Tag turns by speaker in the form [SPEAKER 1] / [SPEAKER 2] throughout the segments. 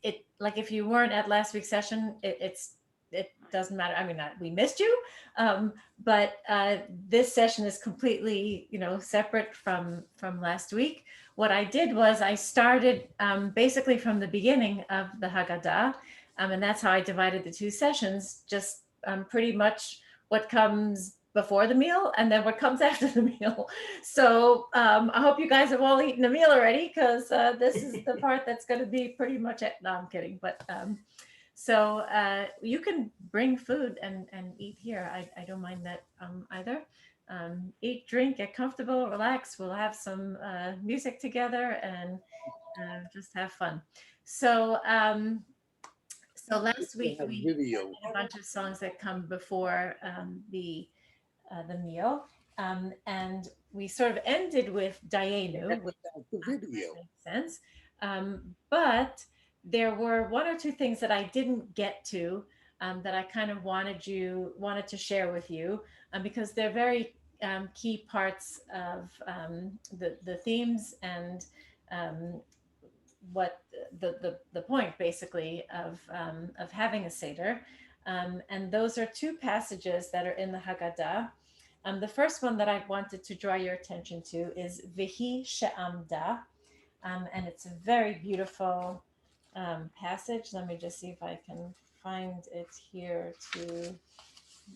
[SPEAKER 1] it like if you weren't at last week's session, it doesn't matter. I mean, we missed you, but this session is completely, separate from last week. What I did was I started basically from the beginning of the Haggadah, and that's how I divided the two sessions. Just pretty much what comes before the meal and then what comes after the meal. So I hope you guys have all eaten a meal already, because this is the part that's going to be pretty much it. No, I'm kidding. But so you can bring food and eat here. I don't mind that either. Eat, drink, get comfortable, relax. We'll have some music together and just have fun. So so last week we had a bunch of songs that come before the meal, and we sort of ended with Dayenu, which makes sense. But there were one or two things that I didn't get to, that I kind of wanted to share with you, because they're very key parts of the themes and what the point basically of having a Seder. And those are two passages that are in the Haggadah. The first one that I wanted to draw your attention to is Vihi She'amda, and it's a very beautiful passage. Let me just see if I can find it here to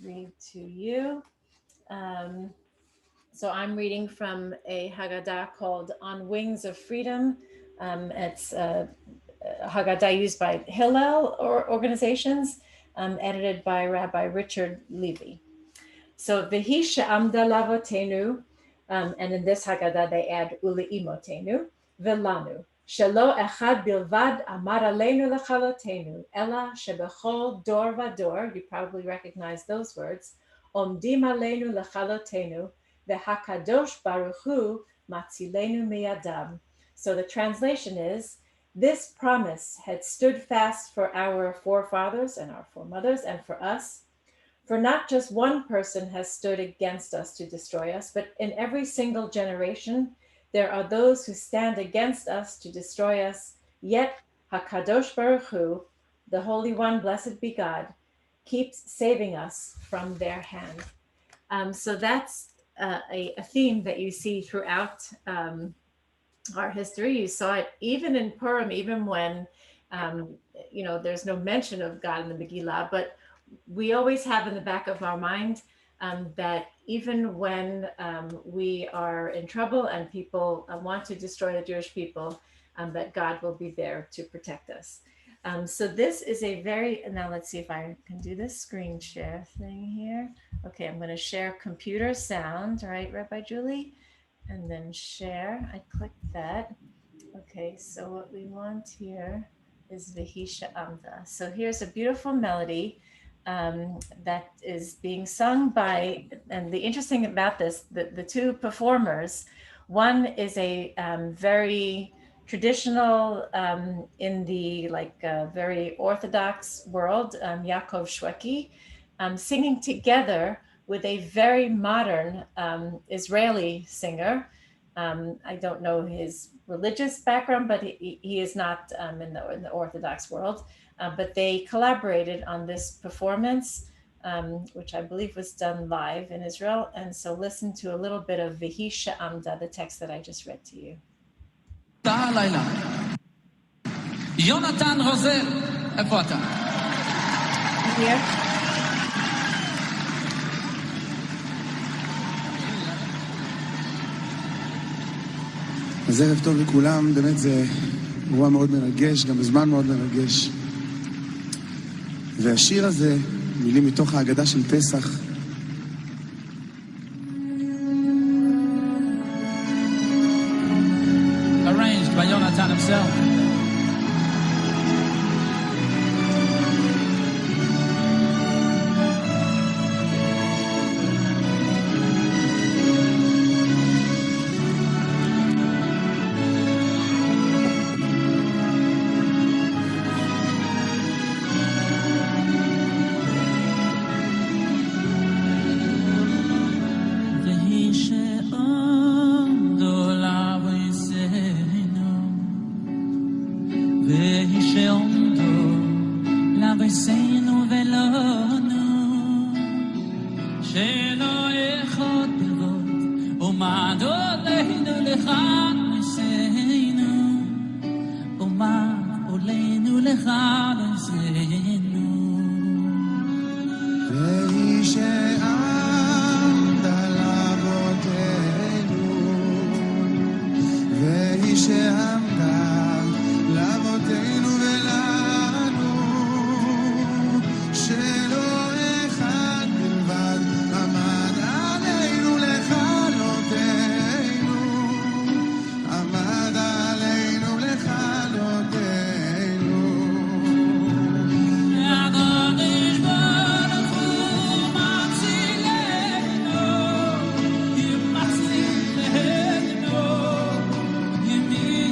[SPEAKER 1] read to you. So I'm reading from a Haggadah called On Wings of Freedom. It's a Haggadah used by Hillel organizations, edited by Rabbi Richard Levy. So Vihi she'amda lavotenu, and in this Haggadah they add uleimotenu, velanu, shelo echad bilvad amar aleinu lechalotenu, ela shebechol dor vador, you probably recognize those words, omdim aleinu lechalotenu, v'hakadosh baruch hu matzilenu miyadam. So the translation is, this promise had stood fast for our forefathers and our foremothers and for us. For not just one person has stood against us to destroy us, but in every single generation, there are those who stand against us to destroy us. Yet HaKadosh Baruch Hu, the Holy One, blessed be God, keeps saving us from their hand. So that's a theme that you see throughout our history. You saw it even in Purim, even when, there's no mention of God in the Megillah, but we always have in the back of our mind that even when we are in trouble and people want to destroy the Jewish people, that God will be there to protect us. So this is a very, now let's see if I can do this screen share thing here. Okay, I'm going to share computer sound, right, Rabbi Julie? And then share, I clicked that. Okay, so what we want here is Vihi she'amda. So here's a beautiful melody that is being sung by, and the interesting about this, the two performers, one is a very traditional, in the very Orthodox world, Yaakov Shweki, singing together with a very modern Israeli singer. I don't know his religious background, but he is not in the Orthodox world. But they collaborated on this performance, which I believe was done live in Israel. And so listen to a little bit of Vihi she'amda, the text that I just read to you.
[SPEAKER 2] יונתן רוזל, איפה אתה?
[SPEAKER 1] Here.
[SPEAKER 3] אז ערב טוב לכולם, באמת זה אירוע מאוד מרגש, גם בזמן מאוד מרגש. והשיר הזה, מילים מתוך ההגדה של פסח,
[SPEAKER 2] arranged by Yonatan himself. עשינו ולנו שלא אחד בלבד ומעד עולנו לך עשינו ומעד עולנו לך עשינו
[SPEAKER 3] והיא שעמדה לאבותינו והיא שעמדה לאבותינו ולנו שלא אחד בלבד עמד עלינו לכלותנו עמד עלינו לכלותנו
[SPEAKER 2] הקדוש ברוך הוא מצילנו ימצילנו ימינו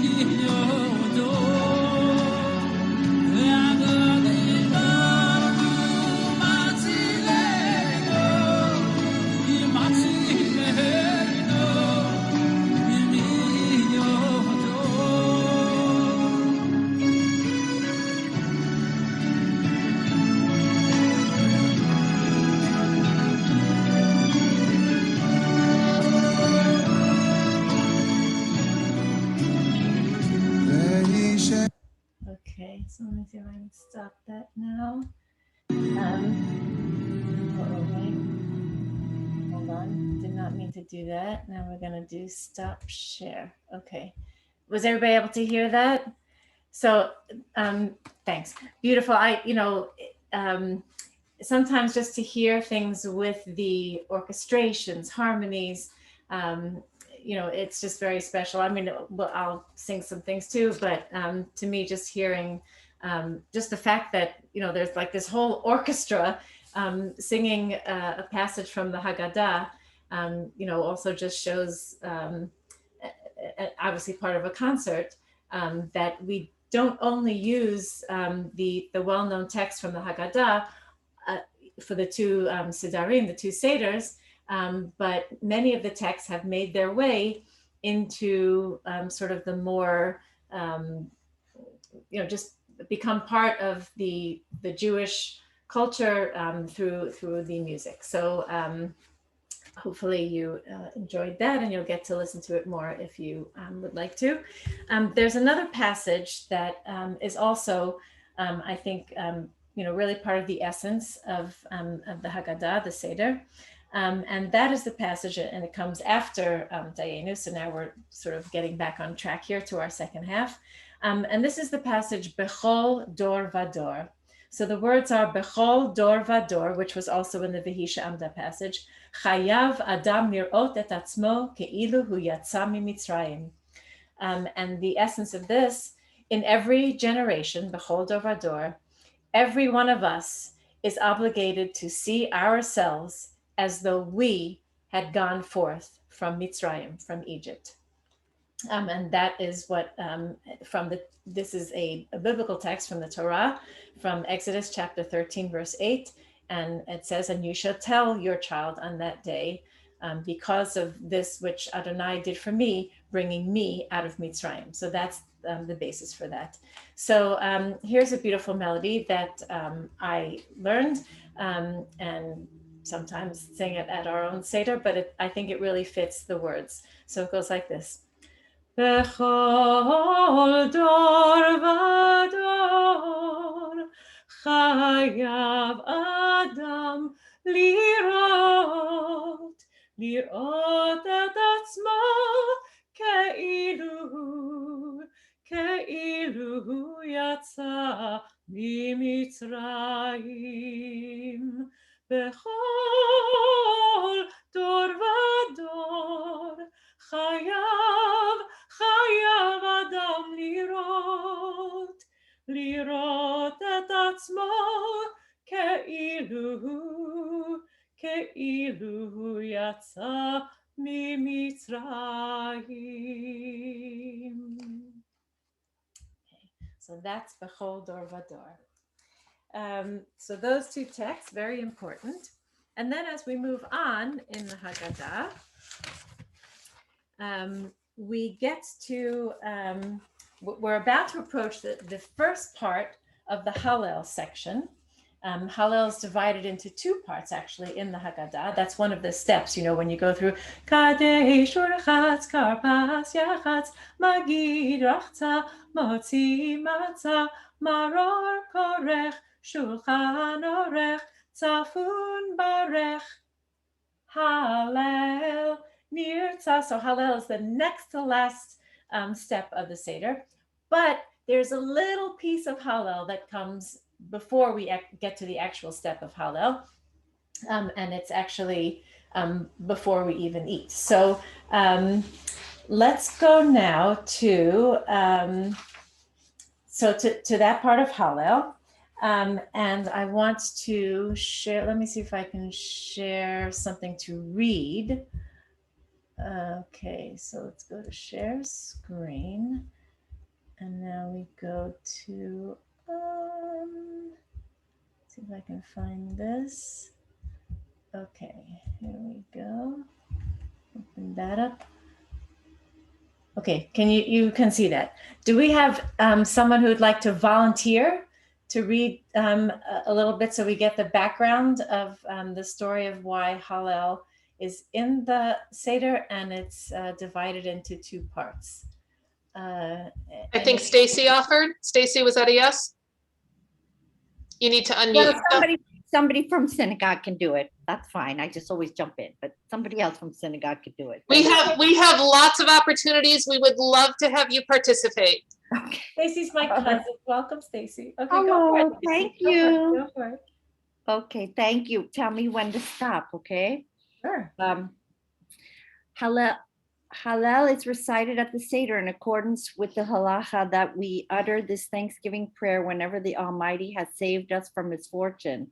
[SPEAKER 1] Okay, so let me see if I can stop that now. Wait. Hold on. Did not mean to do that. Now we're going to do stop share. Okay. Was everybody able to hear that? So, thanks. Beautiful. Sometimes just to hear things with the orchestrations, harmonies, it's just very special. I mean, well, I'll sing some things too, but to me, just hearing just the fact that, there's like this whole orchestra singing a passage from the Haggadah, also just shows, obviously part of a concert, that we don't only use the well-known text from the Haggadah for the two Sidarim, the two Seders, but many of the texts have made their way into sort of the more, just become part of the Jewish culture through the music. So hopefully you enjoyed that, and you'll get to listen to it more if you would like to. There's another passage that is also, I think, really part of the essence of the Haggadah, the Seder. And that is the passage, and it comes after Dayenu. So now we're sort of getting back on track here to our second half. And this is the passage, Bechol Dor Vador. So the words are Bechol Dor Vador, which was also in the V'hisha Amda passage, Chayav Adam Nirot et Atzmo Ke'ilu Hu Yatsa Mimitzrayim. And the essence of this, in every generation, Bechol Dor Vador, every one of us is obligated to see ourselves as though we had gone forth from Mitzrayim, from Egypt. And that is what, this is a biblical text from the Torah, from Exodus chapter 13, verse 8. And it says, and you shall tell your child on that day, because of this which Adonai did for me, bringing me out of Mitzrayim. So that's the basis for that. So here's a beautiful melody that I learned, and sometimes sing it at our own Seder, but I think it really fits the words. So it goes like this. Bechol dor vador chayav Adam lirot et atzmo ke'ilu yatsa mimitzrayim. Bechol dor vador chayav Adam lirot et atzmo ke'ilu yatsa mimitzrayim. So that's Bechol Dor Vador. So those two texts, very important. And then as we move on in the Haggadah, we get to, we're about to approach the first part of the Hallel section. Hallel is divided into two parts actually in the Haggadah. That's one of the steps, when you go through Kadesh Urchatz Karpas Yachatz Magid Rachza Motzi Matzah Maror Korech Shulchan Orech Tzafun Barech Hallel Nirtzah. So Hallel is the next to last step of the Seder, but there's a little piece of Hallel that comes before we get to the actual step of Hallel, and it's actually before we even eat. So let's go now to that part of Hallel. And I want to share, let me see if I can share something to read. Okay, so let's go to share screen. And now we go to, see if I can find this. Okay, here we go. Open that up. Okay, you can see that. Do we have someone who would like to volunteer to read a little bit so we get the background of the story of why Hallel is in the Seder, and it's divided into two parts?
[SPEAKER 4] I think Stacy offered. Stacy, was that a yes? You need to unmute.
[SPEAKER 5] Well, somebody from synagogue can do it. That's fine. I just always jump in, but somebody else from synagogue could do it.
[SPEAKER 4] We have lots of opportunities. We would love to have you participate.
[SPEAKER 5] Okay.
[SPEAKER 1] Stacy's my cousin. Welcome, Stacy. Okay,
[SPEAKER 5] Hello,
[SPEAKER 1] go for it.
[SPEAKER 5] thank
[SPEAKER 1] Go for it,
[SPEAKER 5] you.
[SPEAKER 1] go for it.
[SPEAKER 5] Okay, thank you. Tell me when to stop, okay?
[SPEAKER 1] Sure.
[SPEAKER 5] Hallel is recited at the Seder in accordance with the halacha that we utter this Thanksgiving prayer whenever the Almighty has saved us from misfortune.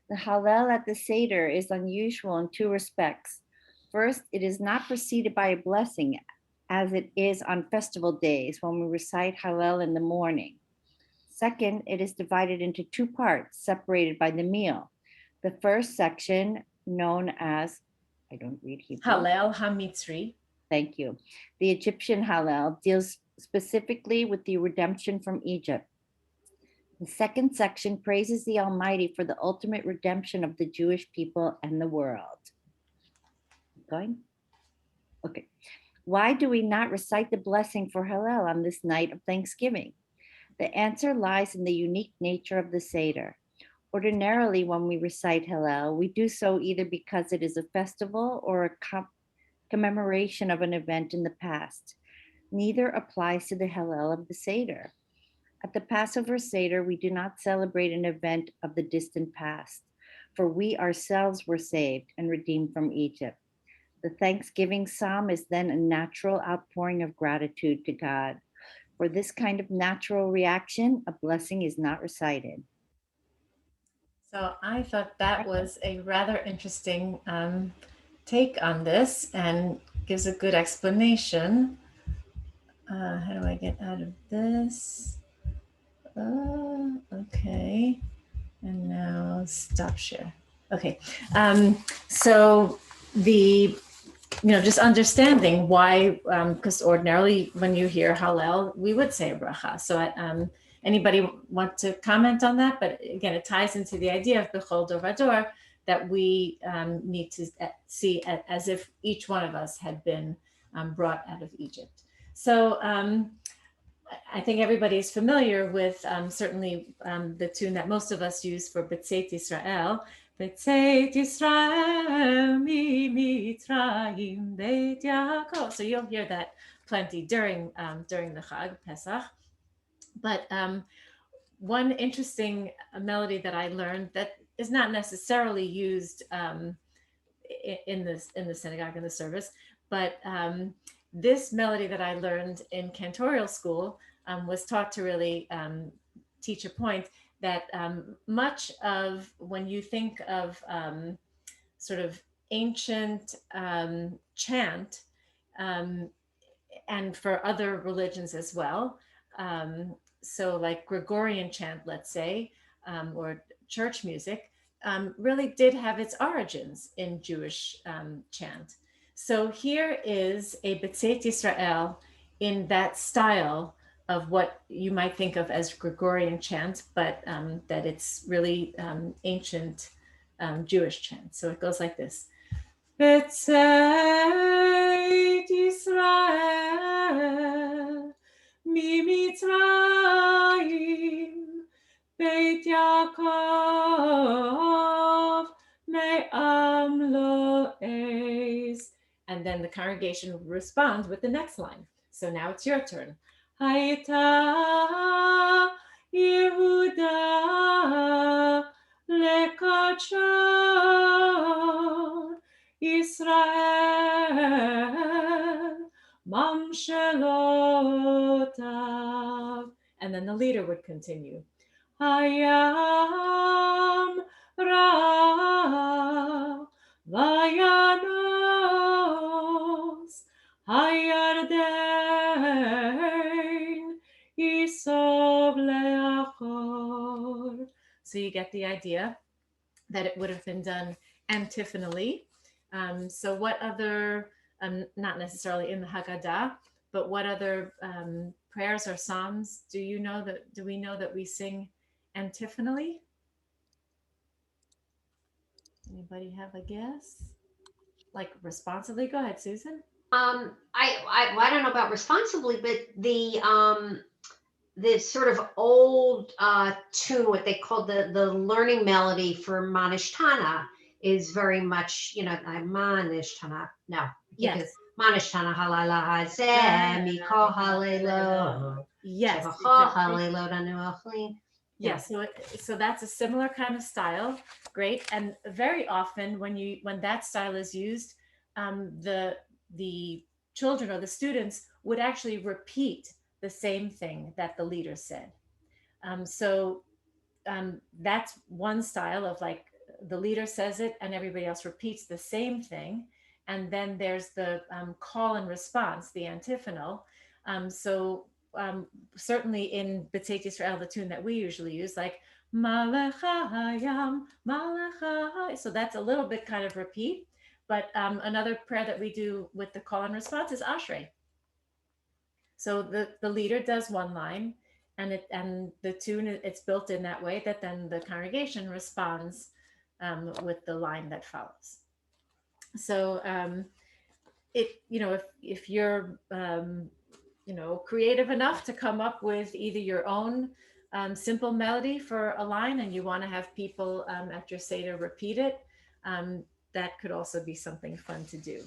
[SPEAKER 5] The Hallel at the Seder is unusual in two respects. First, it is not preceded by a blessing, as it is on festival days when we recite Hallel in the morning. Second, it is divided into two parts, separated by the meal. The first section, known as, I don't read Hebrew.
[SPEAKER 1] Hallel HaMitzri.
[SPEAKER 5] Thank you. The Egyptian Hallel deals specifically with the redemption from Egypt. The second section praises the Almighty for the ultimate redemption of the Jewish people and the world. Going? Okay. Why do we not recite the blessing for Hallel on this night of Thanksgiving? The answer lies in the unique nature of the Seder. Ordinarily, when we recite Hallel, we do so either because it is a festival or a commemoration of an event in the past. Neither applies to the Hallel of the Seder. At the Passover Seder, we do not celebrate an event of the distant past, for we ourselves were saved and redeemed from Egypt. The Thanksgiving Psalm is then a natural outpouring of gratitude to God. For this kind of natural reaction, a blessing is not recited.
[SPEAKER 1] So I thought that was a rather interesting take on this and gives a good explanation. How do I get out of this? Okay. And now stop share. Okay. So just understanding why, because ordinarily when you hear Hallel, we would say a bracha. So anybody want to comment on that? But again, it ties into the idea of Bechol Dor Vador, that we need to see as if each one of us had been brought out of Egypt. So I think everybody is familiar with certainly the tune that most of us use for B'tzeit Yisrael. B'tzeit Yisrael mi Mitzrayim Beit Yaakov. So you'll hear that plenty during the Chag Pesach. But one interesting melody that I learned that is not necessarily used in the synagogue in the service, but this melody that I learned in cantorial school was taught to really teach a point that much of when you think of sort of ancient chant, and for other religions as well, so like Gregorian chant, let's say, or church music, really did have its origins in Jewish chant. So here is a B'tzeit Yisrael in that style what you might think of as Gregorian chant, but that it's really ancient Jewish chant. So it goes like this. B'tzeit Yisrael mi Mitzrayim Beit Yaakov me'am lo eis. And then the congregation responds with the next line. So now it's your turn. Hayta Yehuda lekadsho Israel mamshelotav. And then the leader would continue. Hayam ra vayanos hayarden isov leachor. So you get the idea that it would have been done antiphonally. So what other, not necessarily in the Haggadah, but what other prayers or psalms do we know that we sing antiphonally? Anybody have a guess? Like responsibly? Go ahead, Susan.
[SPEAKER 6] I don't know about responsibly, but the sort of old tune, what they call the learning melody for Manishtana is very much, Manishtana. No,
[SPEAKER 1] Yes.
[SPEAKER 6] Manishtana halala hazeh mikol halelo.
[SPEAKER 1] Yes.
[SPEAKER 6] Exactly.
[SPEAKER 1] Yes, so that's a similar kind of style. Great. And very often when that style is used, the children or the students would actually repeat the same thing that the leader said. So that's one style of like the leader says it and everybody else repeats the same thing. And then there's the call and response, the antiphonal. Certainly in B'tzeit Yisrael, the tune that we usually use, like Malecha Hayam, Malecha. So that's a little bit kind of repeat. But another prayer that we do with the call and response is Ashrei. So the leader does one line, and the tune, it's built in that way that then the congregation responds with the line that follows. So if you're creative enough to come up with either your own simple melody for a line and you want to have people at your Seder repeat it, that could also be something fun to do.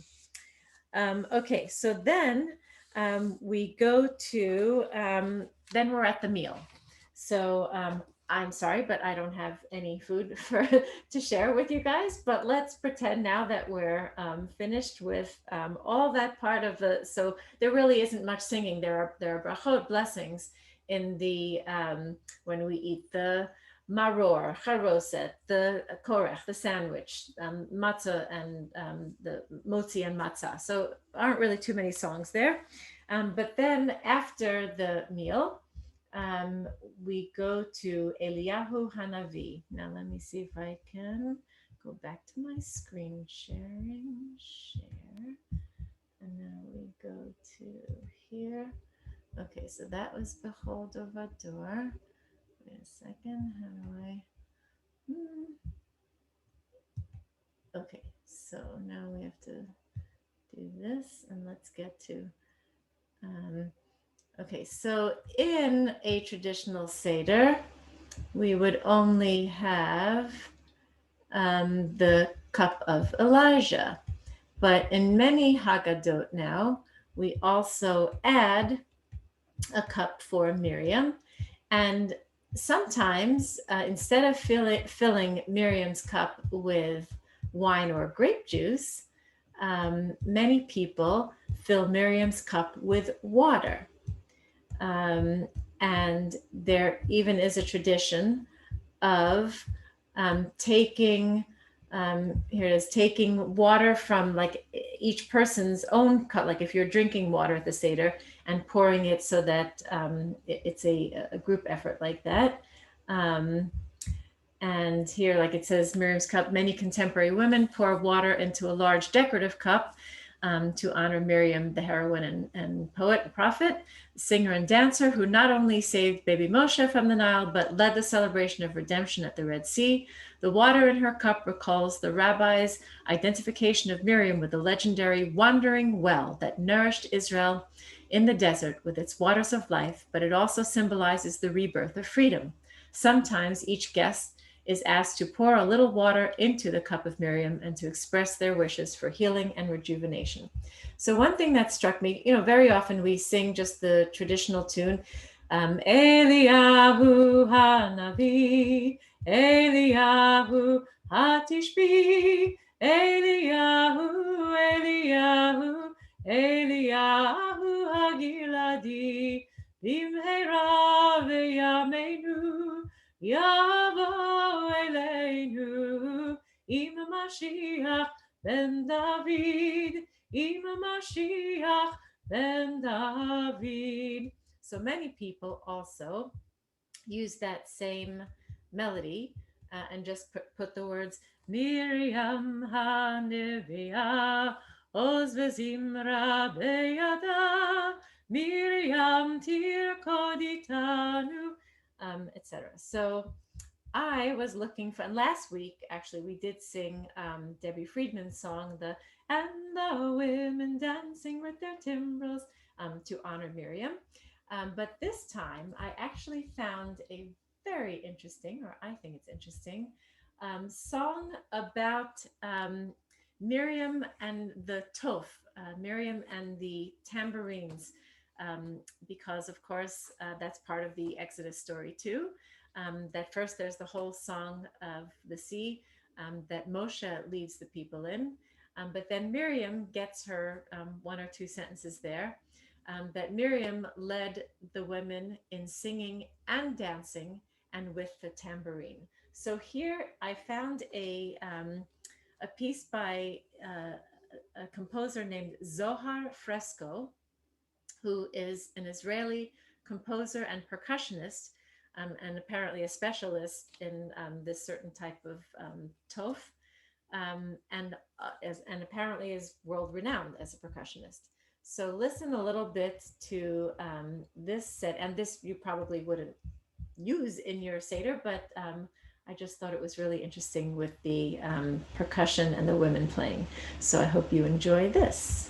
[SPEAKER 1] Okay, so then we go to, then we're at the meal. So I'm sorry, but I don't have any food to share with you guys, but let's pretend now that we're finished with all that part of so there really isn't much singing. There are brachot, blessings, in the, when we eat the maror, charoset, the korech, the sandwich, matzah, and the motzi and matzah. So aren't really too many songs there. But then after the meal, we go to Eliyahu Hanavi. Now let me see if I can go back to my screen sharing, share, and now we go to here. Okay, so that was Bechol Dovador. Wait a second, how do I? Okay, so now we have to do this, and let's get to, okay, so in a traditional Seder, we would only have the cup of Elijah, but in many Haggadot now, we also add a cup for Miriam, and sometimes instead of filling Miriam's cup with wine or grape juice, many people fill Miriam's cup with water. And there even is a tradition of taking, here it is, taking water from like each person's own cup, like if you're drinking water at the Seder, and pouring it so that it's a group effort like that. And here, like it says, Miriam's cup, many contemporary women pour water into a large decorative cup. to honor Miriam, the heroine and poet and prophet, singer and dancer, who not only saved baby Moshe from the Nile, but led the celebration of redemption at the Red Sea. The water in her cup recalls the rabbi's identification of Miriam with the legendary wandering well that nourished Israel in the desert with its waters of life, but it also symbolizes the rebirth of freedom. Sometimes each guest is asked to pour a little water into the cup of Miriam and to express their wishes for healing and rejuvenation. So one thing that struck me, very often we sing just the traditional tune, Eliyahu Hanavi, Eliyahu Hatishbi, Eliyahu, Eliyahu, Eliyahu Hagiladi, Bimhera v'yameinu, Yavo Eleinu, Im Mashiach ben David, Im Mashiach ben David. So many people also use that same melody and just put the words Miriam HaNeviah, Oz v'zimra beyada, Miriam tirkoditanu, etc. So I was looking for, and last week actually we did sing Debbie Friedman's song, "And the Women Dancing with Their Timbrels," to honor Miriam. But this time I actually found a very interesting, or I think it's interesting, song about Miriam and the Toph, Miriam and the tambourines, because of course that's part of the Exodus story too. That first there's the whole song of the sea that Moshe leads the people in, but then Miriam gets her one or two sentences there, that Miriam led the women in singing and dancing and with the tambourine. So here I found a piece by a composer named Zohar Fresco, who is an Israeli composer and percussionist, and apparently a specialist in this certain type of toph, and apparently is world renowned as a percussionist. So listen a little bit to this set, and this you probably wouldn't use in your Seder, but I just thought it was really interesting with the percussion and the women playing. So I hope you enjoy this.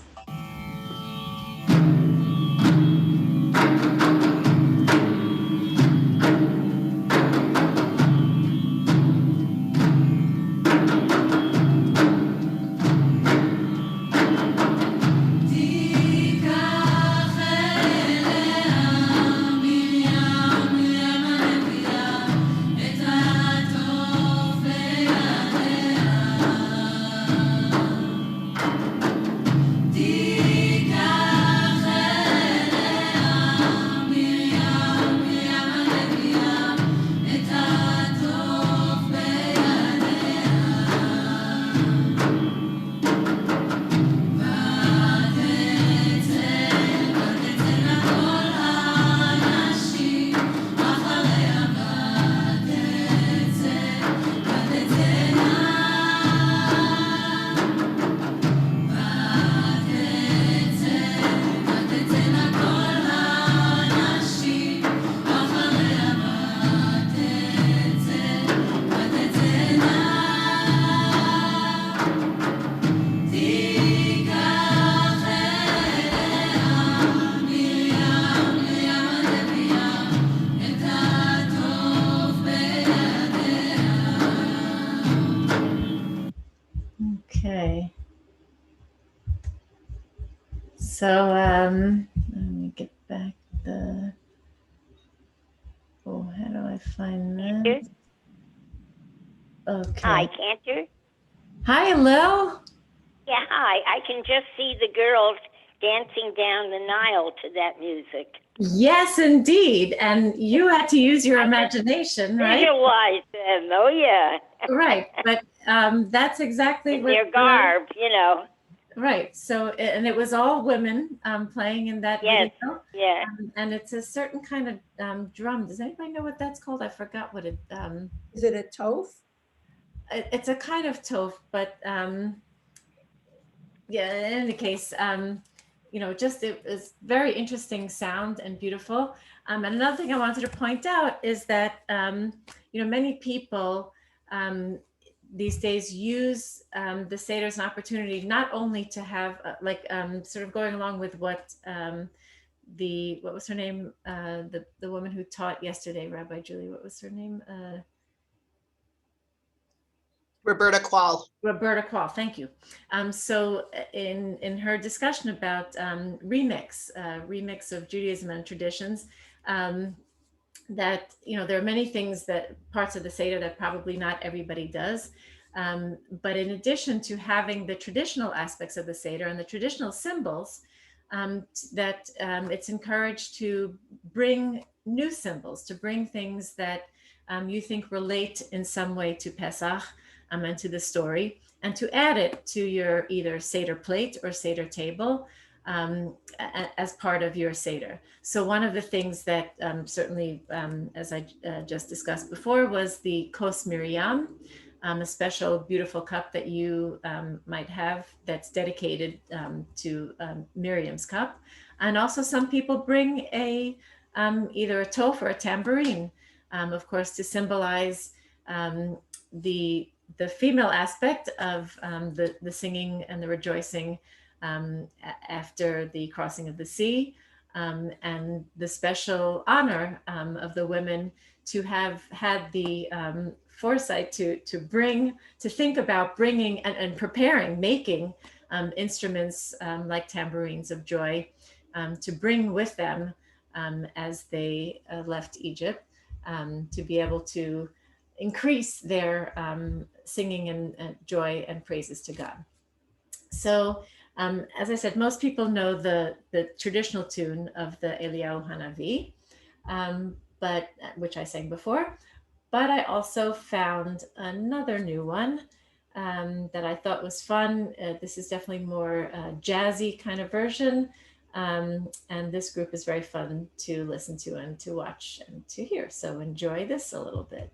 [SPEAKER 1] Okay. So let me get back the, oh, how do I find that? Okay.
[SPEAKER 7] Hi, Cantor.
[SPEAKER 1] Hi, Lil.
[SPEAKER 7] Yeah, hi. I can just see the girls dancing down the Nile to that music.
[SPEAKER 1] Yes, indeed. And you had to use your imagination, right?
[SPEAKER 7] Visualize them. Oh, yeah.
[SPEAKER 1] Right. But that's exactly
[SPEAKER 7] In
[SPEAKER 1] what
[SPEAKER 7] their garb,
[SPEAKER 1] Right. So, and it was all women playing in that
[SPEAKER 7] Yes.
[SPEAKER 1] video.
[SPEAKER 7] Yeah.
[SPEAKER 1] And it's a certain kind of drum. Does anybody know what that's called? I forgot what it.
[SPEAKER 8] Is it a toph?
[SPEAKER 1] It's a kind of toph, but Yeah, in any case, just it was very interesting sound and beautiful. And another thing I wanted to point out is that, many people these days use the Seder as an opportunity not only to have, sort of going along with what what was her name? The woman who taught yesterday, Rabbi Julie, what was her name?
[SPEAKER 4] Roberta Quall.
[SPEAKER 1] Roberta Quall, thank you. So in her discussion about remix of Judaism and traditions, that there are many things, that parts of the Seder that probably not everybody does. But in addition to having the traditional aspects of the Seder and the traditional symbols, that it's encouraged to bring new symbols, to bring things that you think relate in some way to Pesach and to the story, and to add it to your either Seder plate or Seder table as part of your Seder. So one of the things that certainly, as I just discussed before, was the Kos Miriam, a special beautiful cup that you might have that's dedicated to Miriam's cup. And also some people bring either a toph or a tambourine, of course, to symbolize the female aspect of the singing and the rejoicing after the crossing of the sea, and the special honor of the women to have had the foresight to think about bringing and preparing, making instruments like tambourines of joy to bring with them as they left Egypt, to be able to increase their singing and joy and praises to God. So as I said, most people know the traditional tune of the Eliyahu Hanavi, but which I sang before. But I also found another new one that I thought was fun. This is definitely more jazzy kind of version. And this group is very fun to listen to and to watch and to hear. So enjoy this a little bit.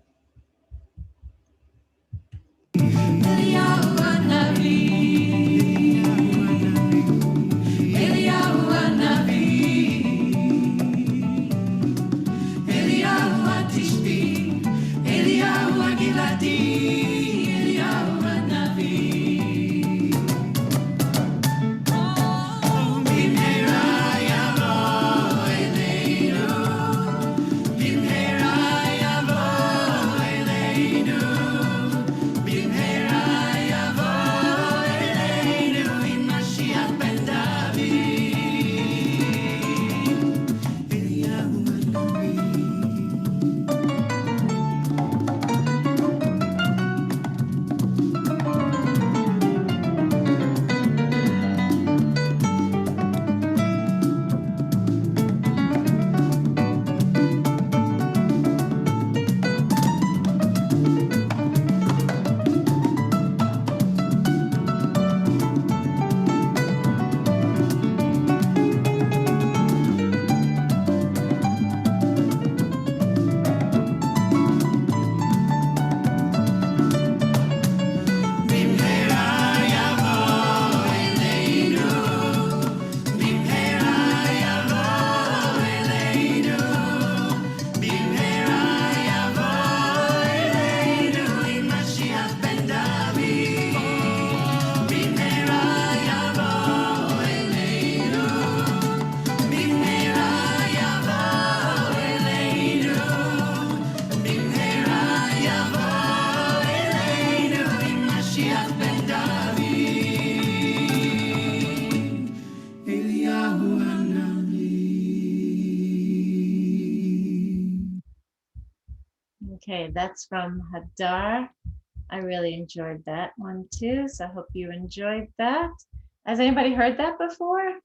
[SPEAKER 1] Okay, that's from Hadar. I really enjoyed that one too, so I hope you enjoyed that. Has anybody heard that before?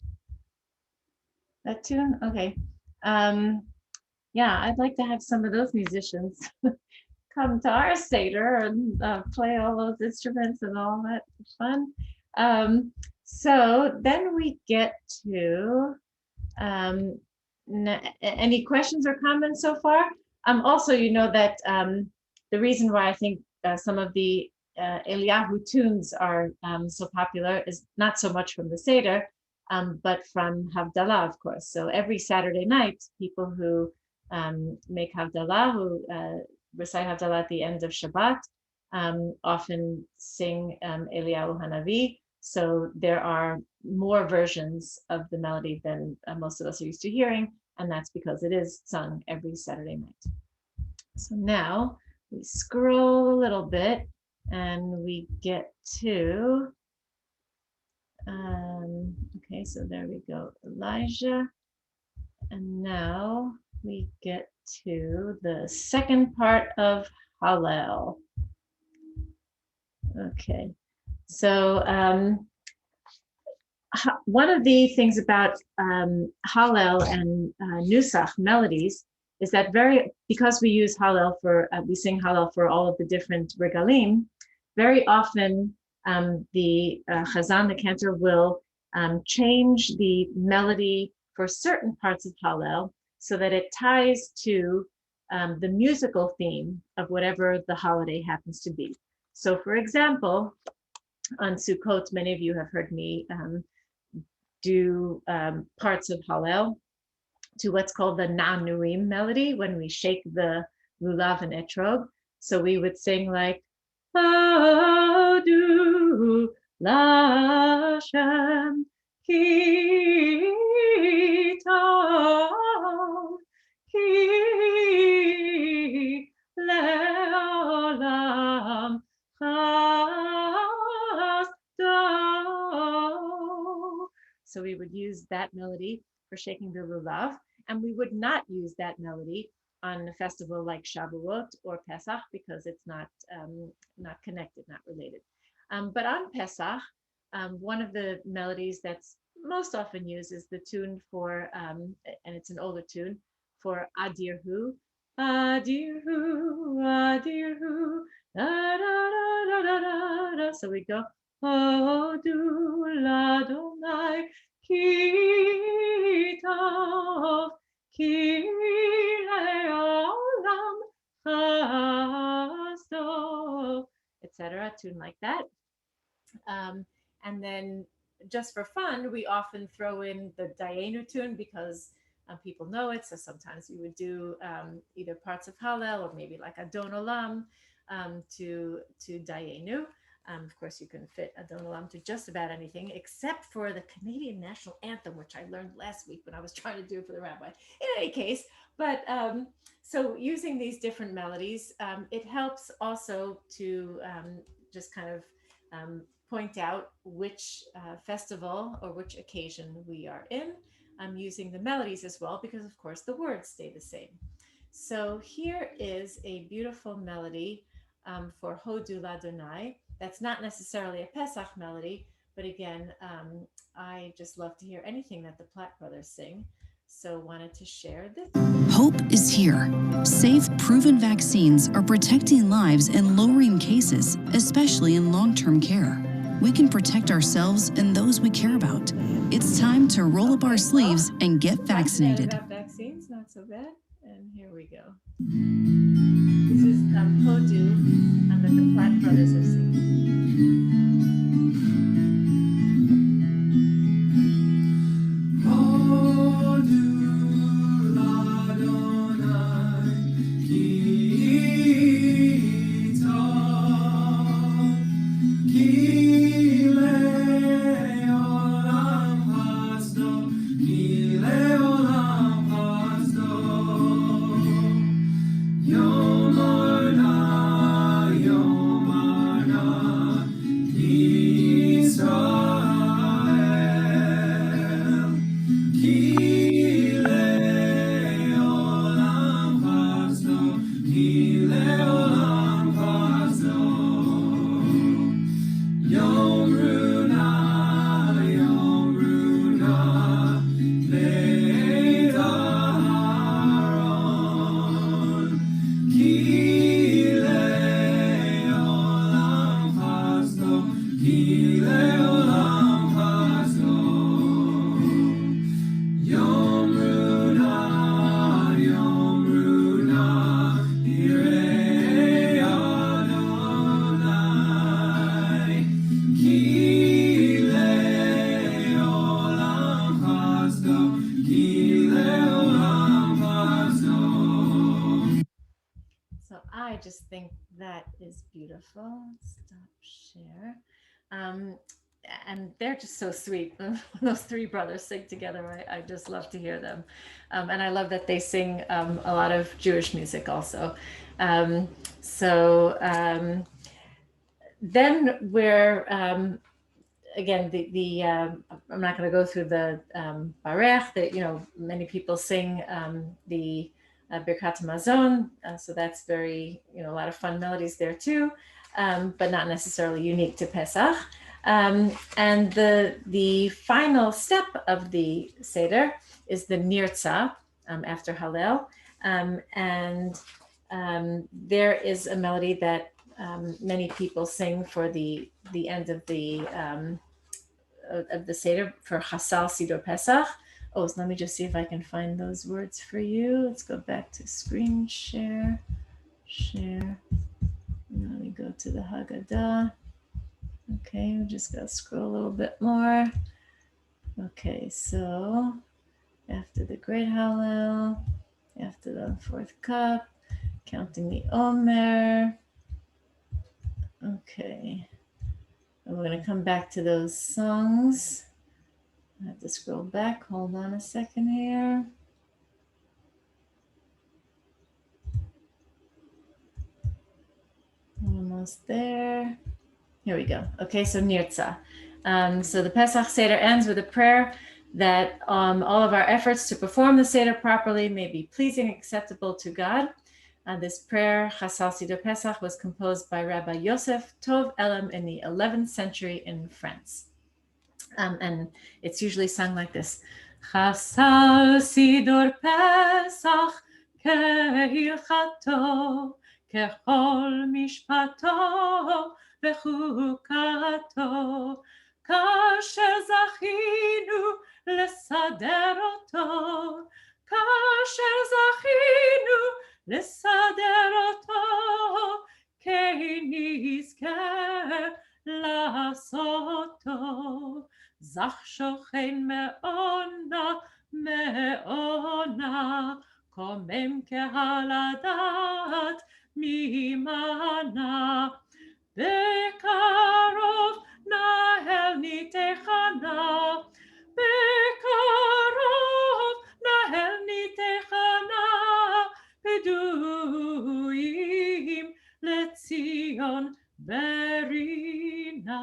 [SPEAKER 1] That tune? Okay. Yeah, I'd like to have some of those musicians come to our Seder and play all those instruments and all that fun. So then we get to any questions or comments so far? Also, that the reason why I think some of the Eliyahu tunes are so popular is not so much from the Seder, but from Havdalah, of course. So every Saturday night, people who make Havdalah, who recite Havdalah at the end of Shabbat, often sing Eliyahu Hanavi. So there are more versions of the melody than most of us are used to hearing, and that's because it is sung every Saturday night. So now we scroll a little bit and we get to, okay, so there we go, Elijah. And now we get to the second part of Hallel. Okay, so one of the things about Hallel and Nusach melodies is that because we use Hallel for, we sing Hallel for all of the different regalim, very often the Chazan, the cantor, will change the melody for certain parts of Hallel so that it ties to the musical theme of whatever the holiday happens to be. So for example, on Sukkot, many of you have heard me do parts of Hallel to what's called the Nanuim melody, when we shake the lulav and etrog. So we would sing like, Adu Lashem Ki Tov Ki Leolam Chasdo. So we would use that melody for shaking the lulav, and we would not use that melody on a festival like Shavuot or Pesach because it's not connected, not related. But on Pesach, one of the melodies that's most often used is the tune for, and it's an older tune, for Adirhu. Adirhu, Adirhu, da da da da da da. So we go, Hodu l'Adonai ki tov ki le'olam chasdo, etc. Tune like that. And then just for fun, we often throw in the Dayenu tune because people know it. So sometimes we would do either parts of Hallel or maybe like Adon Olam to Dayenu. Of course, you can fit Adon Olam to just about anything except for the Canadian national anthem, which I learned last week when I was trying to do it for the rabbi. In any case, but so using these different melodies, it helps also to just kind of point out which festival or which occasion we are in. I'm using the melodies as well because, of course, the words stay the same. So here is a beautiful melody for Hodu l'Adonai. That's not necessarily a Pesach melody, but again, I just love to hear anything that the Platt brothers sing. So wanted to share this.
[SPEAKER 8] Hope is here. Safe, proven vaccines are protecting lives and lowering cases, especially in long-term care. We can protect ourselves and those we care about. It's time to roll up our sleeves and get vaccinated.
[SPEAKER 1] About vaccines, not so bad. And here we go. This is Hodu that the Platt brothers are singing.
[SPEAKER 2] Yom
[SPEAKER 1] that is beautiful. Stop share. And they're just so sweet. When those three brothers sing together, I just love to hear them. And I love that they sing a lot of Jewish music also. Then we're, again, I'm not going to go through the Barech that, many people sing the Birkat Hamazon. So that's very, a lot of fun melodies there too, but not necessarily unique to Pesach. And the final step of the Seder is the Nirtza after Hallel. There is a melody that many people sing for the end of the Seder for Chasal Sidor Pesach. Oh, so let me just see if I can find those words for you. Let's go back to screen share. Now we go to the Haggadah. Okay, we just gotta scroll a little bit more. Okay, so after the Great Hallel, after the fourth cup, counting the Omer. Okay, and we're gonna come back to those songs. I have to scroll back. Hold on a second here. Almost there. Here we go. Okay, so Nirtza. So the Pesach Seder ends with a prayer that all of our efforts to perform the Seder properly may be pleasing and acceptable to God. This prayer, Chasal Sidor Pesach, was composed by Rabbi Yosef Tov Elam in the 11th century in France. And it's usually sung like this. Chasal Sidor Pesach kehilchato kechol mishpato v'chukato kasher zachinu lesader oto kasher zachinu lesader oto kein nizker lasoto zach shochen me'ona komem kehaladat mimana bekarov nahel nitechana bekarov nahel nitechana peduyim letzion berina.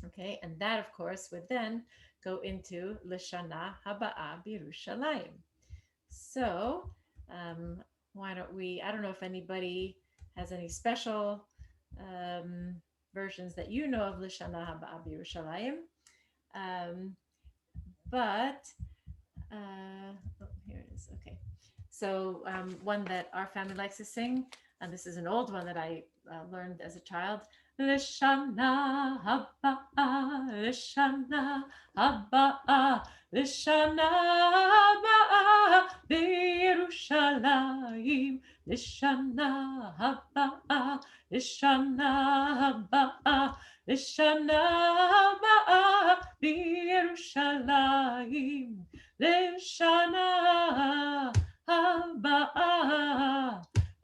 [SPEAKER 1] Okay, and that of course would then go into L'Shana Haba'a B'Yerushalayim. So why don't we, I don't know if anybody has any special versions that you know of L'Shana Haba'a B'Yerushalayim. But here it is. Okay. So one that our family likes to sing, and this is an old one that I learned as a child. L'Shana Haba'a, L'Shana Haba'a, L'Shana Haba'a B'Yerushalayim, L'Shana Haba'a, L'Shana Haba'a, L'Shana Haba'a B'Yerushalayim, L'Shana Haba'a,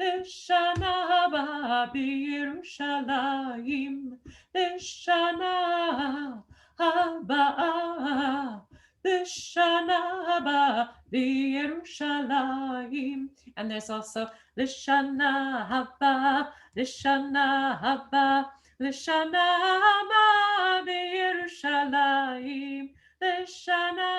[SPEAKER 1] L'Shana Haba'a B'Yerushalayim, L'Shana Haba'a, L'Shana Haba'a B'Yerushalayim. And there's also L'Shana Haba'a, L'Shana Haba'a, L'Shana Haba'a B'Yerushalayim, L'Shana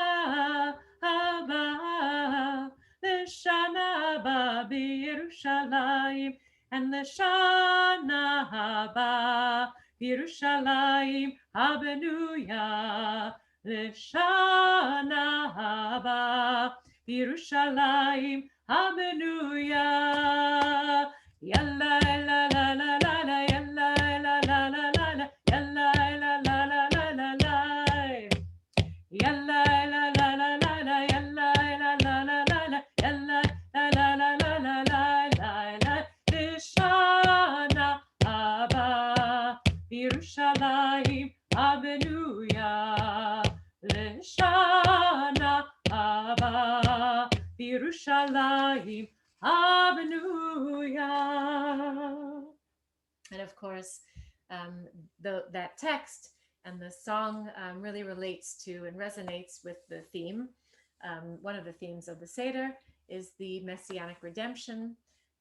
[SPEAKER 1] Haba'a, L'Shana Haba'a B'Yerushalayim, and L'Shana Haba'a B'Yerushalayim Habenuya, L'Shana Haba'a B'Yerushalayim Habenuya. Yalla la la la la la, yalla la la la la la, yalla la la la la la la, yalla la la la la la, yalla la la la la la, yalla la la la la la la la. L'Shana Haba'a B'Yerushalayim Habenuya, L'Shana Haba'a B'Yerushalayim Habenuya. Hallelujah. And of course, that text and the song really relates to and resonates with the theme. One of the themes of the Seder is the Messianic redemption.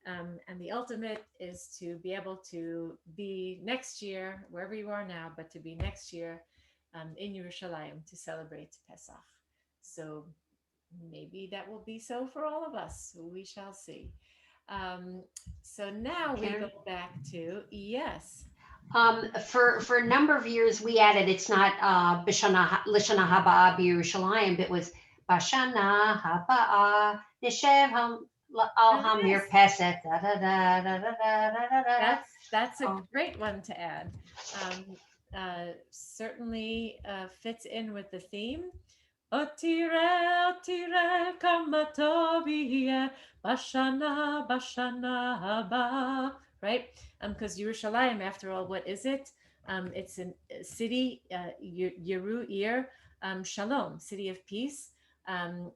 [SPEAKER 1] And the ultimate is to be able to be next year, wherever you are now, but to be next year in Yerushalayim to celebrate Pesach. So maybe that will be so for all of us. We shall see. So now we go back to, yes.
[SPEAKER 6] For a number of years, we added, it's not Lishana Haba Yerushalayim, but it was Bashana Haba Nishev Al Hamir Peset.
[SPEAKER 1] That's a great one to add. Certainly fits in with the theme. Otire kama tov yeh bashana haba. Right? Because Yerushalayim, after all, what is it? It's a city, Yeru Ir, Shalom, city of peace. And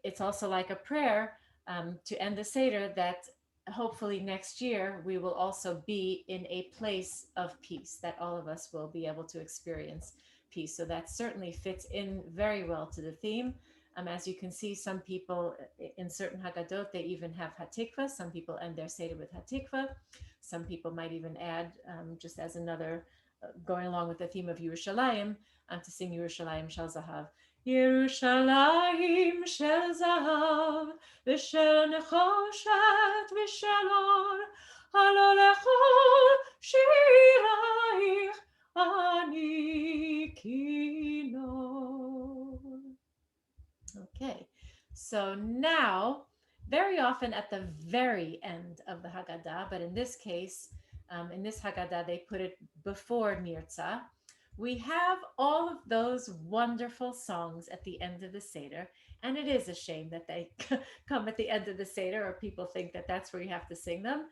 [SPEAKER 1] it's also like a prayer to end the Seder that hopefully next year we will also be in a place of peace, that all of us will be able to experience peace. So that certainly fits in very well to the theme. As you can see, some people in certain Haggadot, they even have Hatikva. Some people end their Seder with Hatikva. Some people might even add, just as another, going along with the theme of Yerushalayim, to sing Yerushalayim Shel Zahav. Yerushalayim Shel Zahav, V'shel Nechoshet V'shel Or, Halo Lechol Shiraich Ani Kinor. Okay, so now, very often at the very end of the Haggadah, but in this case, in this Haggadah, they put it before Nirtzah. We have all of those wonderful songs at the end of the Seder, and it is a shame that they come at the end of the Seder, or people think that that's where you have to sing them,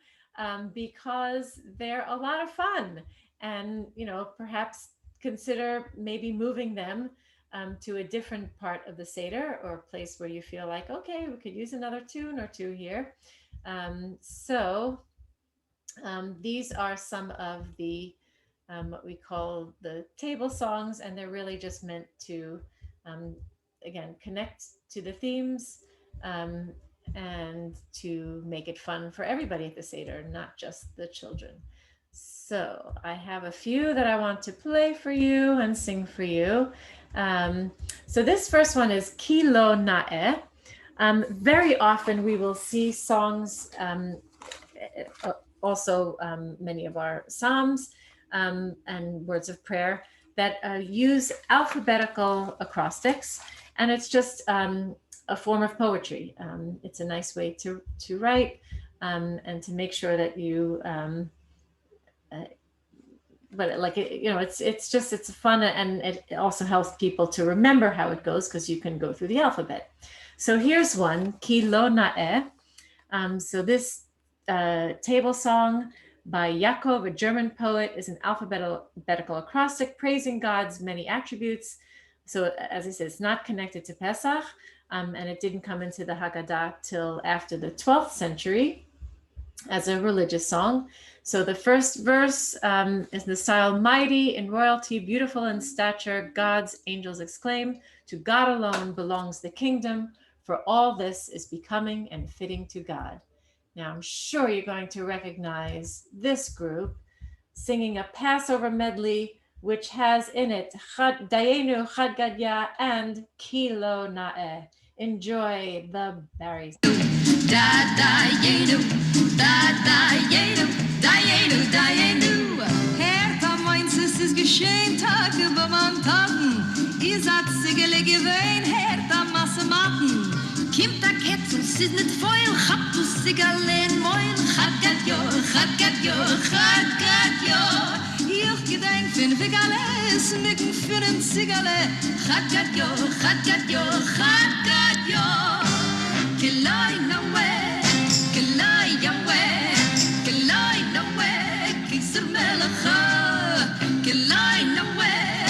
[SPEAKER 1] because they're a lot of fun, and perhaps consider maybe moving them to a different part of the Seder, or a place where you feel like, okay, we could use another tune or two here. These are some of the what we call the table songs, and they're really just meant to, again, connect to the themes and to make it fun for everybody at the Seder, not just the children. So I have a few that I want to play for you and sing for you. So this first one is Ki Lo Na'eh. Very often we will see songs, also many of our Psalms and words of prayer that use alphabetical acrostics, and it's just a form of poetry. It's a nice way to write and to make sure that you but like it's fun, and it also helps people to remember how it goes, because you can go through the alphabet. So here's one, Ki Lo Na'eh. So this table song by Yaakov, a German poet, is an alphabetical acrostic praising God's many attributes. So as I said, it's not connected to Pesach, and it didn't come into the Haggadah till after the 12th century as a religious song. So the first verse is the style: mighty in royalty, beautiful in stature, God's angels exclaim, to God alone belongs the kingdom, for all this is becoming and fitting to God. Now I'm sure you're going to recognize this group singing a Passover medley, which has in it Dayenu, Haggadah, and Ki Lo Na'eh. Enjoy the berries.
[SPEAKER 2] Hört am meins, es ist geschehen, Tag über man Taten. Ihr seid Sigele gewähnt, hört am Masse Matten. Kimmt a Ketz und sie ist nicht voll, habt du Sigele in Moin. Haggadah, Haggadah, Haggadah. Ich gedenk von Vigales, nicken für den Sigele. Haggadah, Haggadah, Haggadah. Kelai Yahweh, Kelai Yahweh, Kelai Yahweh, Kisr Melacha. Kelai Yahweh,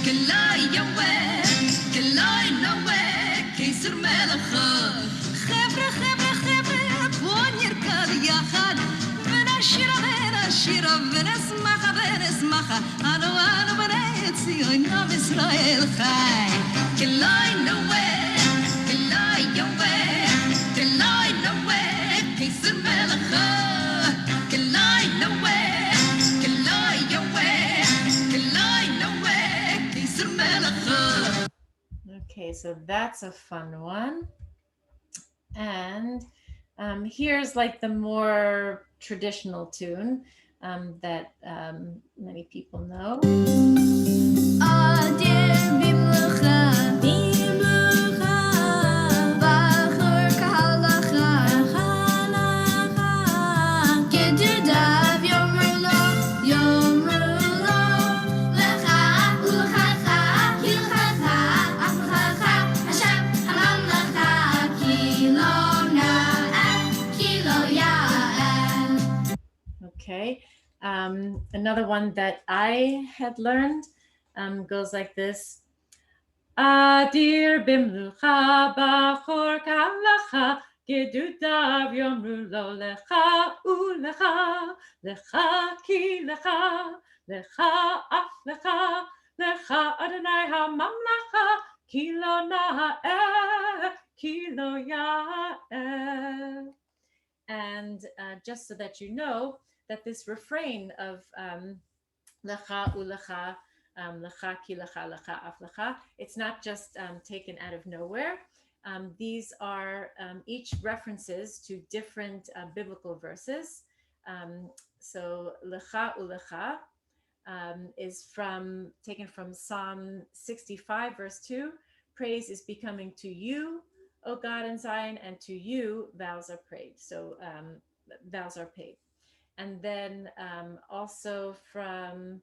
[SPEAKER 2] Kelai Yahweh, Kelai Yahweh, Kisr Melacha. Chevre, chevre, chevre, ונשמחה ונשמחה אנו בני ציון עם ישראל חי כלוי נווה כלוי יווה כלוי נווה קיסר מלכה כלוי נווה כלוי יווה כלוי נווה קיסר מלכה.
[SPEAKER 1] Okay, so that's a fun one. And here's like the more traditional tune that many people know. Okay, another one that I had learned goes like this. Adir bimlucha bachor kalacha gedudav yomru lo lecha ulecha lecha ki lecha lecha af lecha lecha Adonai hamamlacha ki lo na'eh ki lo ya'eh. And just so that you know, that this refrain of lecha ulecha, lecha ki lecha lecha af lecha, it's not just taken out of nowhere. These are each references to different biblical verses. So lecha ulecha is taken from Psalm 65 verse 2. Praise is becoming to you, O God in Zion, and to you vows are paid. So vows are paid. And then also from,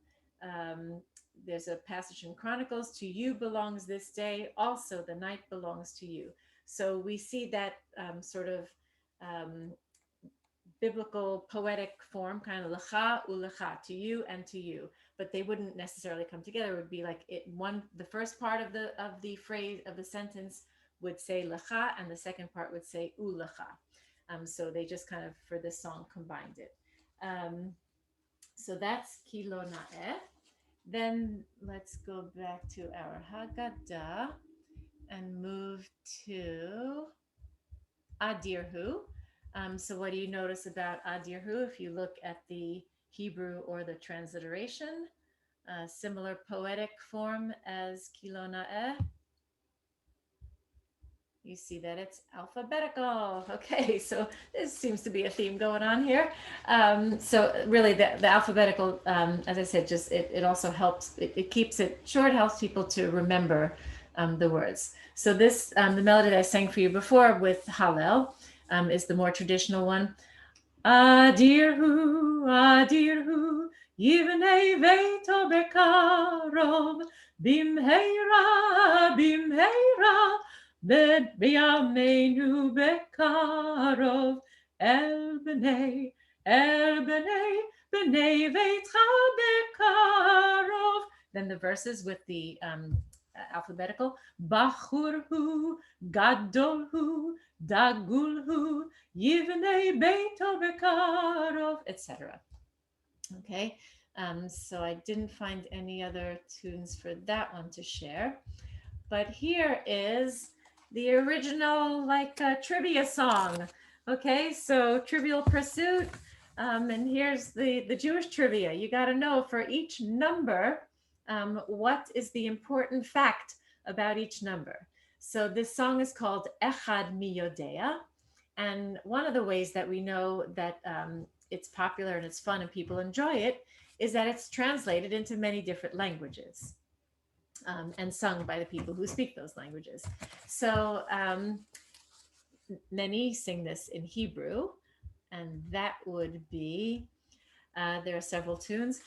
[SPEAKER 1] there's a passage in Chronicles, to you belongs this day, also the night belongs to you. So we see that sort of biblical poetic form, kind of lecha ulecha, to you and to you, but they wouldn't necessarily come together. It would be like the first part of the phrase of the sentence would say lecha, and the second part would say ulecha. So they just kind of, for this song, combined it. So that's ki lo na'eh. Then let's go back to our Haggadah and move to Adirhu. So what do you notice about Adirhu if you look at the Hebrew or the transliteration? Similar poetic form as ki lo na'eh. You see that it's alphabetical. Okay, so this seems to be a theme going on here. So really the alphabetical, as I said, just it also helps, it keeps it short, helps people to remember the words. So this, the melody that I sang for you before with Hallel is the more traditional one. Adirhu, adirhu, yivnei veito bekarov, bimheira, bimheira, Bed biyameinu bekarov el bnei bnei veitcha bekarov. Then the verses with the alphabetical. Bachurhu, gadolhu, dagulhu, yivnei beito bekarov, etc. Okay, so I didn't find any other tunes for that one to share. But here is the original trivia song. Okay, so Trivial Pursuit, and here's the Jewish trivia. You got to know for each number what is the important fact about each number. So this song is called Echad Mi Yodea, and one of the ways that we know that it's popular and it's fun and people enjoy it is that it's translated into many different languages. And sung by the people who speak those languages. So many sing this in Hebrew, and that would be, there are several tunes.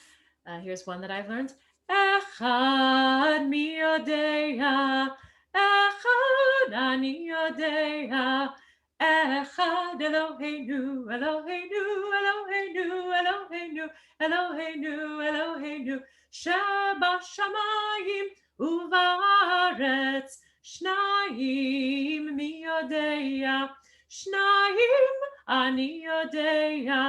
[SPEAKER 1] Here's one that I've learned. Echad mi yodea, echad ani yodea, echad Eloheinu, Eloheinu, Eloheinu, Eloheinu, Eloheinu, Eloheinu, Shebashamayim Uvaretz, Shnayim mi yodea, Shnayim ani yodea,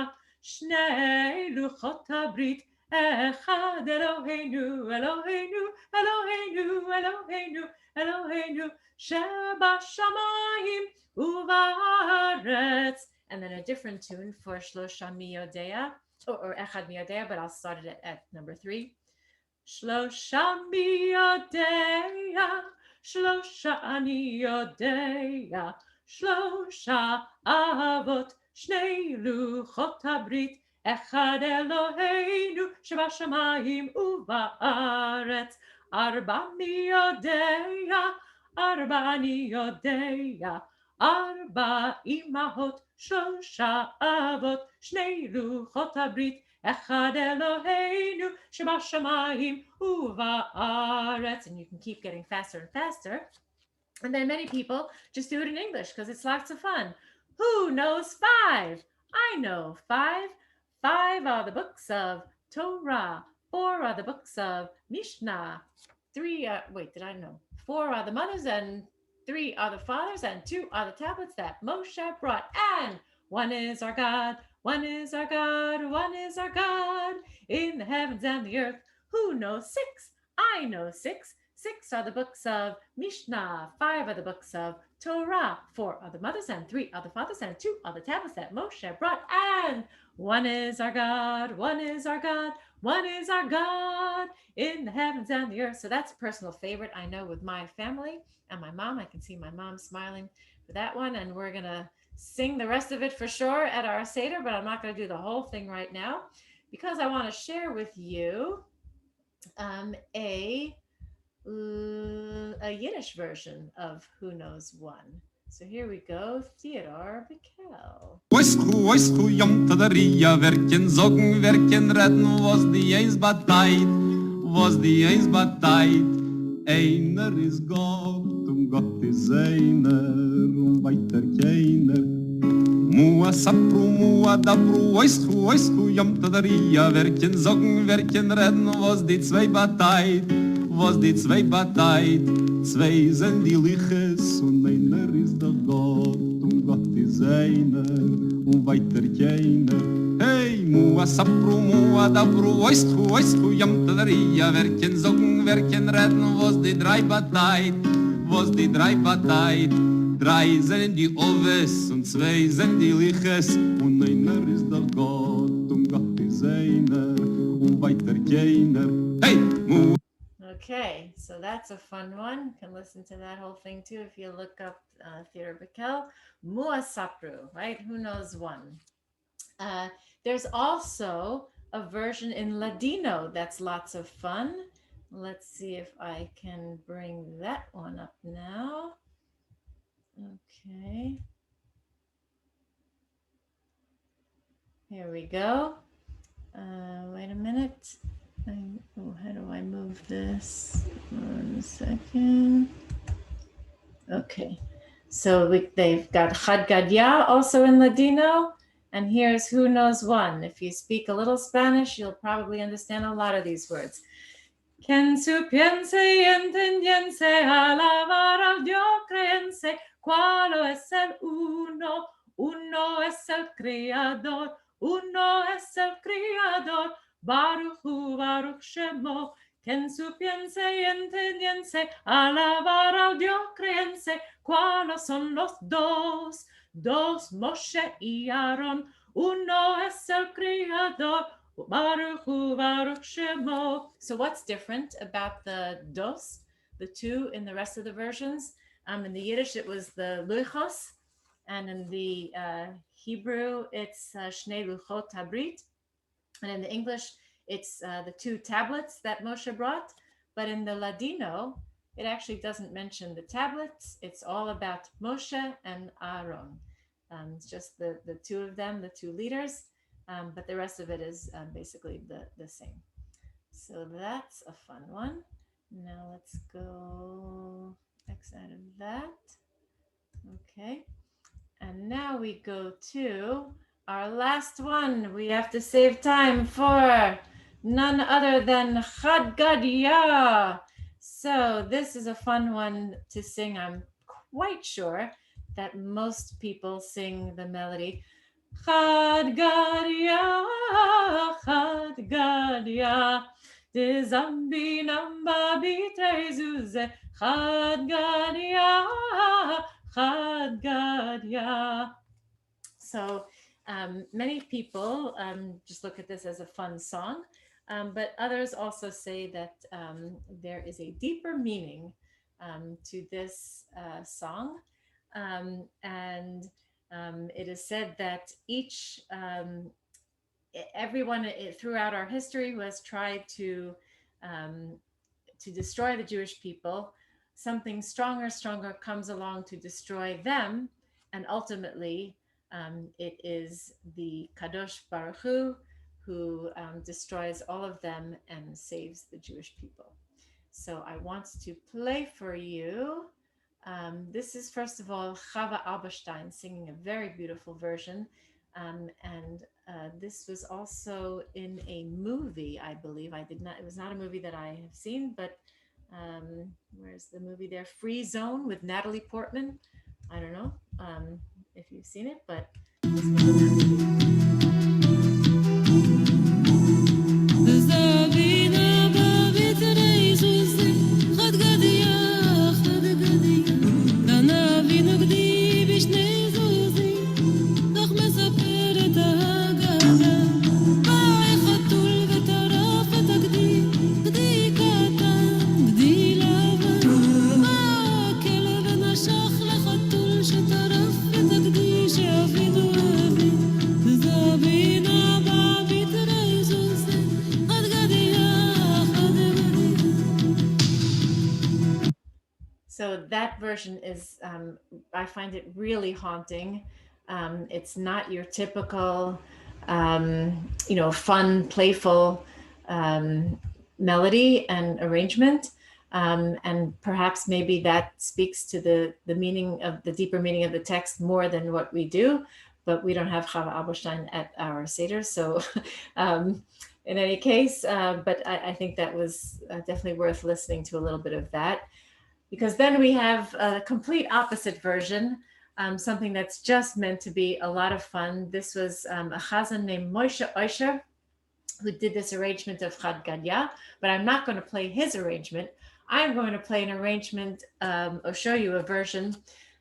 [SPEAKER 1] Shnei luchot habrit echad Eloheinu, Eloheinu, Eloheinu, Eloheinu, Eloheinu, Shebashamayim uvaretz. And then a different tune for Shlosha Miyodea, or Echad Miyodea, but I'll start it at number 3. Shlosha Miyodea, Shlosha Ani Yodea, Shlosha Avot, Shnei Luchot Habrit, Echad Eloheinu, Shebashamayim uvaretz, Arba Miyodea, Arba Ani Yodea, Arba Imahot, Shlosha Avot, Shnei Luchot Habrit, Echad Eloheinu, Shebashamayim uvaretz. And you can keep getting faster and faster. And then many people just do it in English because it's lots of fun. Who knows 5? I know 5. 5 are the books of Torah. 4 are the books of Mishnah. 3 are, 4 are the mothers, and 3 are the fathers, and 2 are the tablets that Moshe brought. And 1 is our God, 1 is our God, 1 is our God, in the heavens and the earth. Who knows 6? I know 6. 6 are the books of Mishnah, 5 are the books of Torah, 4 are the mothers, and 3 are the fathers, and 2 are the tablets that Moshe brought. And 1 is our God, 1 is our God, 1 is our God, in the heavens and the earth. So that's a personal favorite, I know, with my family and my mom. I can see my mom smiling for that one, and we're going to sing the rest of it for sure at our Seder, but I'm not going to do the whole thing right now because I want to share with you a Yiddish version of Who Knows 1. So here we go, Theodore Bickel.
[SPEAKER 9] Oischu, jom tadaria, werken sagen, werken redden, was die eins bateit, was die eins bateit. Einer is Gott, Gott is einer, weiter keiner. Mua sapru, mua dabru, oischu, jom tadaria, werken sagen, werken redden, was die zwei bateit, was die zwei bateit. Zwei sind die Liches und einer ist der Gott und Gott ist einer und weiter keiner. Hey, mua sapru, mua dabru, oischu, jam tadaria, werken sagen, werken reden, was die drei bateit, was die drei bateit. 3 sind die Oves und 2 sind die Liches und einer ist der Gott und Gott ist einer und weiter keiner. Hey, mua.
[SPEAKER 1] Okay, so that's a fun one. You can listen to that whole thing too if you look up Theodore Bickel. Mua Sapru, right? Who knows 1? There's also a version in Ladino that's lots of fun. Let's see if I can bring that one up now. Okay. Here we go. Wait a minute. How do I move this? 1 second. Okay, so they've got Haggadah also in Ladino, and here's Who Knows 1. If you speak a little Spanish, you'll probably understand a lot of these words. Quien su piense y entendiense, alabar al Dios creense, cuál es el uno, uno es el Creador, uno es el Creador. Baruch hu, Baruch Shemo, quien su piense y entendiense, alabar al Dios creense, cuáles son los dos, Moshe y Aarón, uno es el Creador, Baruch hu, Baruch Shemo. So what's different about the dos, the 2 in the rest of the versions? In the Yiddish, it was the luchos, and in the Hebrew, it's Shnei Luchot Habrit. And in the English, it's the 2 tablets that Moshe brought. But in the Ladino, it actually doesn't mention the tablets. It's all about Moshe and Aaron. It's just the 2 of them, the 2 leaders. But the rest of it is basically the same. So that's a fun one. Now let's go X out of that. Okay. And now we go to our last one. We have to save time for none other than Haggadah. So this is a fun one to sing. I'm quite sure that most people sing the melody. Chad Gadya, Chad Gadya, de Zambi Namba Bitezuze, Chad Gadya, Chad Gadya. So many people just look at this as a fun song, but others also say that there is a deeper meaning to this song. And it is said that everyone throughout our history who has tried um, to destroy the Jewish people, something stronger comes along to destroy them, and ultimately it is the Kadosh Baruch Hu who destroys all of them and saves the Jewish people. So I want to play for you. This is first of all Chava Alberstein singing a very beautiful version, and this was also in a movie, I believe. It was not a movie that I have seen, but where's the movie there? Free Zone with Natalie Portman. I don't know if you've seen it, but this was in that movie. So that version is, I find it really haunting. It's not your typical, fun, playful melody and arrangement. And perhaps maybe that speaks to the meaning of the deeper meaning of the text more than what we do. But we don't have Chava Alberstein at our Seder. So in any case, but I think that was definitely worth listening to a little bit of that. Because then we have a complete opposite version, something that's just meant to be a lot of fun. This was a chazan named Moshe Oisher who did this arrangement of Chad Gadya, but I'm not going to play his arrangement. I'm going to play an arrangement or show you a version,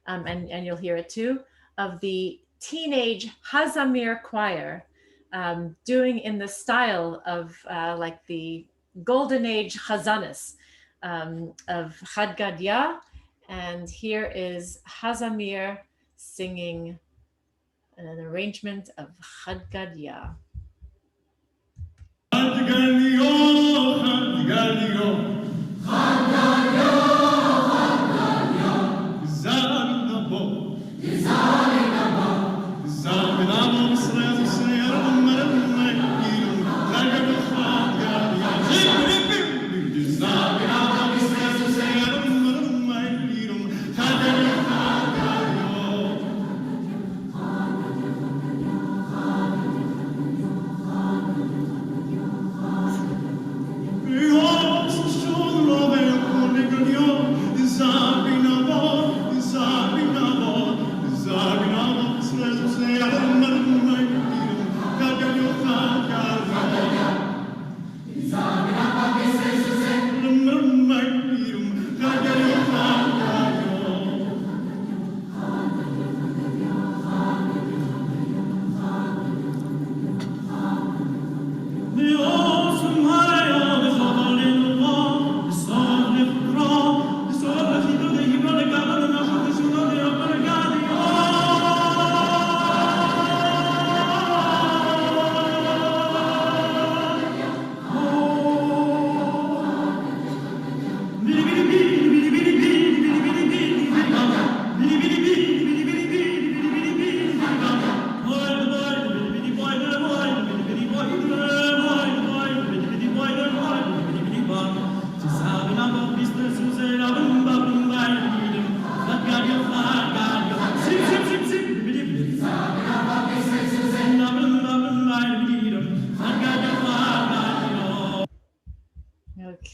[SPEAKER 1] and you'll hear it too, of the teenage Hazamir choir doing in the style of like the golden age chazanis of Chad Gadya. And here is Hazamir singing an arrangement of Chad Gadya.
[SPEAKER 9] Chad Gadya, Chad Gadya, Chad Gadya, Chad Gadya, Zalnabo, Zalnabo, Zalnabo, Israel, Israel, Maranayim, Chad Gadya, Zalnabo, Israel, Israel, Maranayim, Chad Gadya,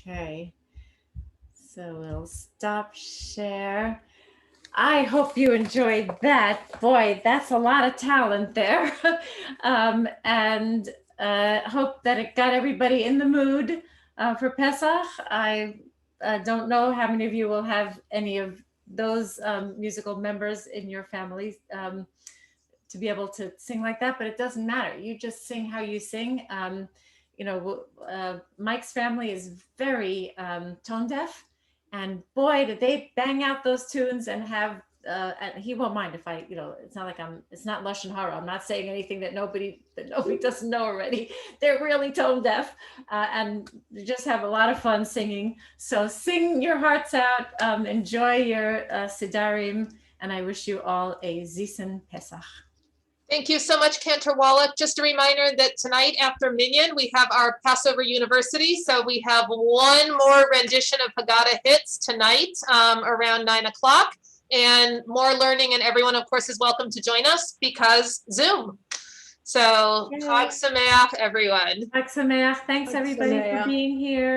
[SPEAKER 9] Okay, so we'll stop share.
[SPEAKER 1] I hope you enjoyed that. Boy, that's a lot of talent there. And hope that it got everybody in the mood for Pesach. I don't know how many of you will have any of those musical members in your families to be able to sing like that, but it doesn't matter. You just sing how you sing. Mike's family is very tone deaf, and boy, did they bang out those tunes and have. And he won't mind if I, it's not like it's not Lashon Hara. I'm not saying anything that nobody doesn't know already. They're really tone deaf and just have a lot of fun singing. So sing your hearts out, enjoy your Sidarim, and I wish you all a Zisen Pesach.
[SPEAKER 4] Thank you so much, Cantor Wallach. Just a reminder that tonight after Minyan, we have our Passover University. So we have one more rendition of Haggadah Hits tonight around 9 o'clock. And more learning, and everyone, of course, is welcome to join us because Zoom. So, Chag Sameach, everyone.
[SPEAKER 1] Chag Sameach. Thanks, everybody, for being here.